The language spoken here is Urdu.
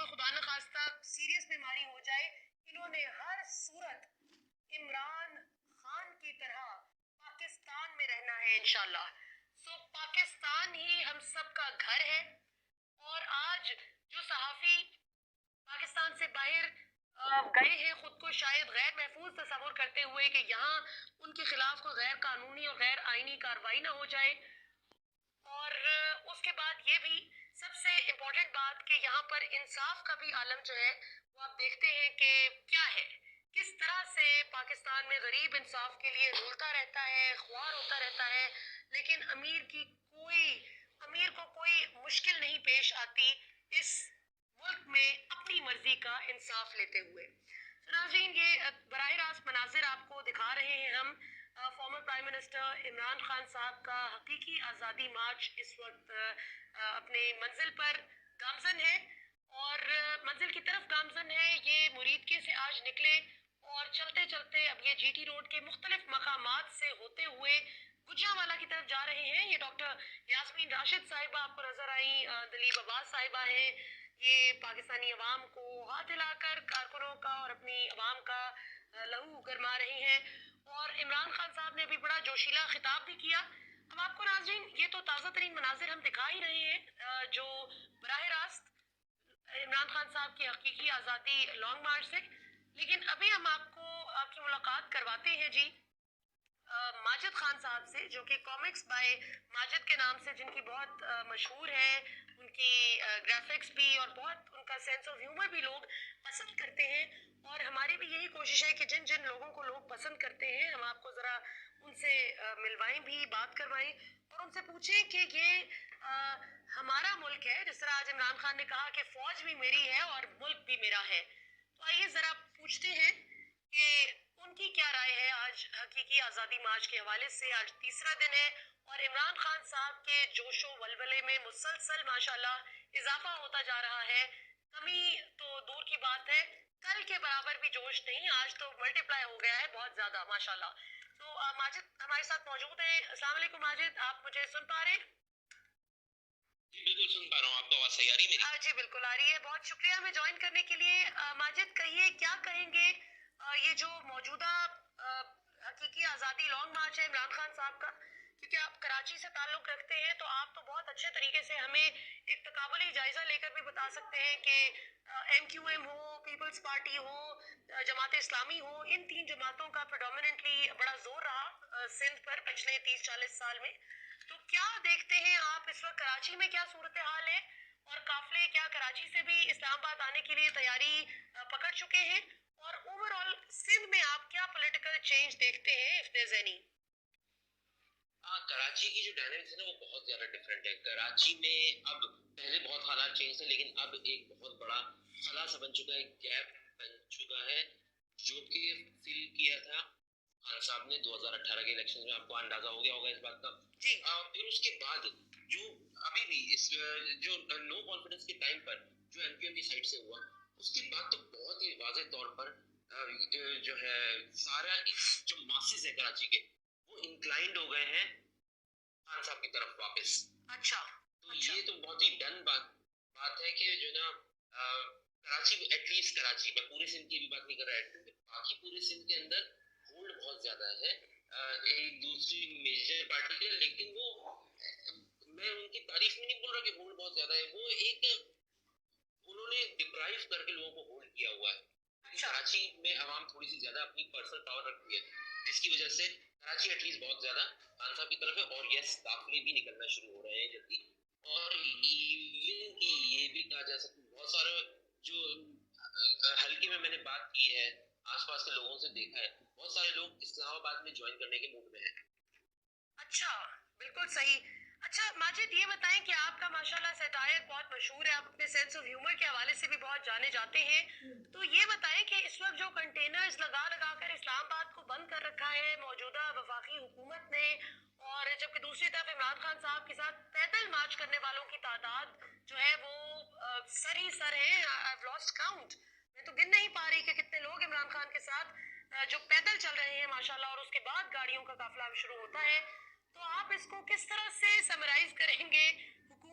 خدا نخواستہ سیریس بیماری ہو جائے، انہوں نے ہر صورت عمران خان کی طرح پاکستان میں رہنا ہے انشاءاللہ. پاکستان ہی ہم سب کا گھر ہے، اور آج جو صحافی پاکستان سے باہر گئے ہیں خود کو شاید غیر محفوظ تصور کرتے ہوئے کہ یہاں ان کے خلاف کوئی غیر قانونی اور غیر آئینی کارروائی نہ ہو جائے، اور اس کے بعد یہ بھی سب سے امپورٹنٹ بات کہ یہاں پر انصاف کا بھی عالم جو ہے وہ آپ دیکھتے ہیں کہ کیا ہے، کس طرح سے پاکستان میں غریب انصاف کے لیے رولتا رہتا ہے، خوار ہوتا رہتا ہے، لیکن امیر کو کوئی مشکل نہیں پیش آتی اس ملک میں اپنی مرضی کا انصاف لیتے ہوئے. ناظرین، یہ براہ راست مناظر آپ کو دکھا رہے ہیں ہم former prime minister Imran Khan صاحب کا حقیقی آزادی مارچ اس وقت اپنے منزل پر گامزن ہے، اور منزل کی طرف گامزن ہے. یہ مریدکے سے آج نکلے اور چلتے چلتے اب یہ جی ٹی روڈ کے مختلف مقامات سے ہوتے ہوئے گجرانوالہ کی طرف جا رہے ہیں. یہ ڈاکٹر یاسمین راشد صاحبہ آپ کو نظر آئیں، دلیپ عباس صاحبہ ہیں. یہ پاکستانی عوام کو ہاتھ ہلا کر کارکنوں کا اور اپنی عوام کا لہو گرما رہی ہیں، اور عمران خان صاحب نے بھی بڑا جوشیلا خطاب بھی کیا. اب آپ کو ناظرین یہ تو تازہ ترین مناظر ہم دکھا ہی رہے ہیں جو براہ راست عمران خان صاحب کی حقیقی آزادی لانگ مارچ سے، لیکن ابھی ہم آپ کو آپ کی ملاقات کرواتے ہیں جی ماجد خان صاحب سے، جو کہ کامکس بائی ماجد کے نام سے جن کی بہت مشہور ہے، ان کی گرافکس بھی اور بہت ان کا سینس آف ہیومر بھی لوگ پسند کرتے ہیں، اور ہماری بھی یہی کوشش ہے کہ جن جن لوگوں کو لوگ پسند کرتے ہیں ہم آپ کو ذرا ان سے ملوائیں بھی، بات کروائیں، اور ان سے پوچھیں کہ یہ ہمارا ملک ہے، جس طرح آج عمران خان نے کہا کہ فوج بھی میری ہے اور ملک بھی میرا ہے. تو آئیے ذرا پوچھتے ہیں کہ ان کی کیا رائے ہے آج حقیقی آزادی مارچ کے حوالے سے. آج تیسرا دن ہے اور عمران خان صاحب کے جوش و ولولے میں مسلسل ماشاءاللہ اضافہ ہوتا جا رہا ہے. کمی تو دور کی بات ہے، کل کے برابر بھی جوش نہیں، آج تو ملٹی پلائی ہو گیا ہے بہت زیادہ ماشاءاللہ. تو ماجد ہمارے ساتھ موجود ہیں. السلام علیکم ماجد، آپ مجھے سن پا رہے ہیں؟ جی بالکل سن پا رہا ہوں. آپ کو آواز صحیح آ رہی ہے میری؟ جی بالکل آ رہی ہے. بہت شکریہ ہمیں جوائن کرنے کے لیے. ماجد کہیے کیا کہیں گے یہ جو موجودہ حقیقی آزادی لانگ مارچ ہے عمران خان صاحب کا، کیونکہ آپ کراچی سے تعلق رکھتے ہیں تو آپ تو بہت اچھے طریقے سے ہمیں ایک تقابلی جائزہ لے کر بھی بتا سکتے ہیں کہ ایم کیو ایم ہو، پیپلز پارٹی ہو، جماعت اسلامی ہو، ان تین جماعتوں کا پریڈومیننٹلی بڑا زور رہا سندھ پر پچھلے 30-40 سال میں. تو کیا دیکھتے ہیں آپ اس وقت کراچی میں کیا صورتحال ہے، اور قافلے کیا کراچی سے بھی اسلام آباد آنے کے لیے تیاری پکڑ چکے ہیں، اور اوور آل سندھ میں آپ کیا پولیٹیکل چینج دیکھتے ہیں if there's any؟ کراچی کی جو ڈائنامکس ہے نا وہ بہت زیادہ ڈفرینٹ ہے. کراچی میں اب پہلے بہت حالات چینج تھے، لیکن اب ایک بہت بڑا خلا سا بن چکا ہے، گیپ بن چکا ہے جو کہ فل کیا تھا خان صاحب نے 2018 کے الیکشن میں. آپ کو اندازہ ہو گیا ہوگا اس بات کا. جی پھر اس کے بعد جو ابھی بھی اس جو نو کانفیڈنس کے ٹائم پر جو ایم کیو ایم کی سائڈ سے ہوا، اس کے بعد تو بہت ہی واضح طور پر جو ہے سارا جو ماسز ہے کراچی کے وہ انکلائنڈ ہو گئے ہیں خان صاحب کی طرف واپس. اچھا تو یہ تو بہت ہی ڈن بات ہے کہ جو نا کراچی ایٹ لیسٹ کراچی میں پورے سندھ کی بھی بات نہیں کر رہا ہے، باقی پورے سندھ کے اندر ہولڈ بہت زیادہ ہے ایک دوسری میجر پارٹی کے. لیکن وہ میں ان کی تعریف میں نہیں بول رہا کہ ہولڈ بہت زیادہ ہے، وہ ایک انہوں نے ڈپرائیو کر کے لوگوں کو ہولڈ کیا ہوا ہے. کراچی میں عوام تھوڑی سی زیادہ اپنی پرسنل پاور رکھتی ہے، جس کی وجہ سے کراچی ایٹ لیسٹ بہت زیادہ خان صاحب کی طرف ہے. اور یس قافلے بھی نکلنا شروع ہو رہے ہیں جلدی، اور ایون کی یہ بھی کہا جا سکتا ہے بہت سارے جو حلقے میں نے بات کی ہے آس پاس کے لوگوں سے دیکھا ہے بہت سارے لوگ اسلام آباد میں جوائن کرنے کے موڈ میں ہیں. اچھا بالکل صحیح. اچھا ماجد یہ بتائیں کہ آپ کا ماشاءاللہ سیٹائر بہت مشہور ہے، آپ اپنے سینس آف ہیومر کے حوالے سے بھی بہت جانے جاتے ہیں، تو یہ بتائیں کہ اس وقت جو کنٹینرز لگا لگا کر اسلام آباد کو بند کر رکھا ہے موجودہ وفاقی حکومت نے، اور جبکہ دوسری طرف عمران خان صاحب کے ساتھ پیدل مارچ کرنے والوں کی تعداد جو ہے وہ سر ہی سر ہے. I've lost count، میں تو گن نہیں پا رہی کہ کتنے لوگ عمران خان کے ساتھ جو پیدل چل رہے ہیں ماشاءاللہ، اور اس کے بعد گاڑیوں کا قافلہ شروع ہوتا ہے. تو آپ اس کو کس طرح سے سمرائز کریں گے؟